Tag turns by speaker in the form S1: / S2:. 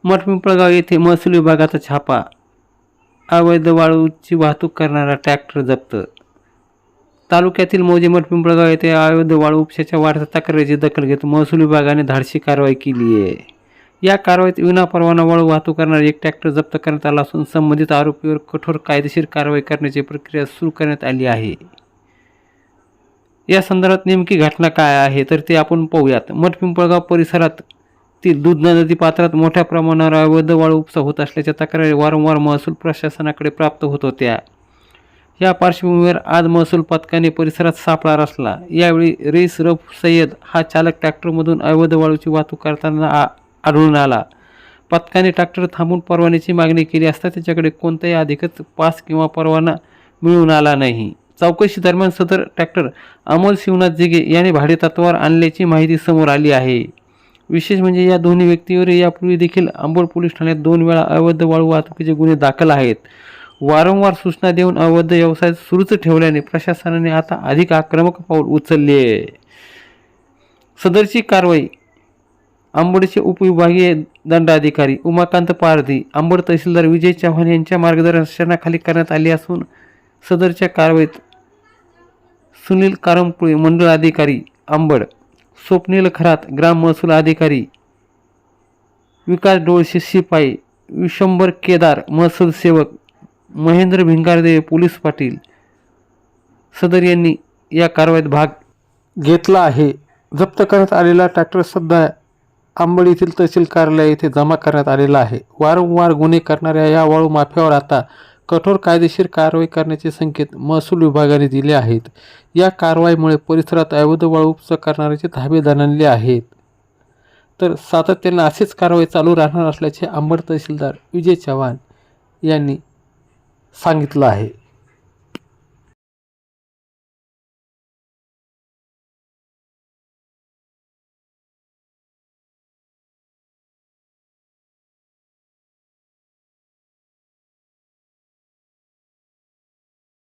S1: मठपिंपळगाव येथे महसूल विभागाचा छापा, अवैध वाळूची वाहतूक करणारा ट्रॅक्टर जप्त। तालुक्यातील मौजे मठपिंपळगाव येथे अवैध वाळू उपशाच्या वाढत्या तक्रारीची दखल घेत महसूल विभागाने धाडसी कारवाई केली आहे। या कारवाईत विनापरवाना वाळू वाहतूक करणारा एक ट्रॅक्टर जप्त करण्यात आला असून संबंधित आरोपीवर कठोर कायदेशीर कारवाई करण्याची प्रक्रिया सुरू करण्यात आली आहे। या संदर्भात नेमकी घटना काय आहे तर ते आपण पाहूयात। मठपिंपळगाव परिसरातील दुधना नदी पात्रात मोठ्या प्रमाणावर अवैध वाळू उपसा होत असल्याच्या तक्रारी वारंवार महसूल प्रशासनाकडे प्राप्त होत होत्या। या पार्श्वभूमीवर आज महसूल पथकाने परिसरात सापळा रचला। यावेळी रईस रऊफ सय्यद हा चालक ट्रॅक्टरमधून अवैध वाळूची वाहतूक करताना आढळून आला। पथकाने ट्रॅक्टर थांबवून परवान्याची मागणी केली असता त्याच्याकडे कोणताही अधिकृत पास किंवा परवाना मिळून आला नाही। चौकशी दरम्यान सदर ट्रॅक्टर अमोल शिवनाथ जिगे यांनी भाडेतत्त्वावर आणल्याची माहिती समोर आली आहे। विशेष म्हणजे या दोन्ही व्यक्तींवर यापूर्वी देखील अंबड पोलीस ठाण्यात 2 वेळा अवैध वाळू वाहतुकीचे गुन्हे दाखल आहेत। वारंवार सूचना देऊन अवैध व्यवसाय सुरूच ठेवल्याने प्रशासनाने आता अधिक आक्रमक पाऊल उचलले आहे। सदरची कारवाई अंबडचे उपविभागीय दंडाधिकारी उमाकांत पारधी, अंबड तहसीलदार विजय चव्हाण यांच्या मार्गदर्शनाखाली करण्यात आली असून सदरच्या कारवाईत सुनील कारंपुळे मंडळ अधिकारी अंबड, स्वप्नील खरात ग्राम महसूल अधिकारी, विकास डोळशे शिपाई, विशंभर केदार महसूल सेवक, महेंद्र भिंगारदेव पोलीस पाटील सदर यांनी या कारवाईत भाग घेतला आहे। जप्त करण्यात आलेला ट्रॅक्टर सध्या अंबड येथील तहसील कार्यालय येथे जमा करण्यात आलेला आहे। वारंवार गुन्हे करणाऱ्या या वाळू माफियावर आता कठोर कायदेशीर कारवाई करण्याचे संकेत महसूल विभागाने दिले आहेत। या कारवाईमुळे परिसरात अवैध वाळू उपसा करणाऱ्याचे धाबे दणाणले आहेत। तर सातत्याने अशीच कारवाई चालू राहणार असल्याचे अंबड तहसीलदार विजय चव्हाण यांनी सांगितलं आहे।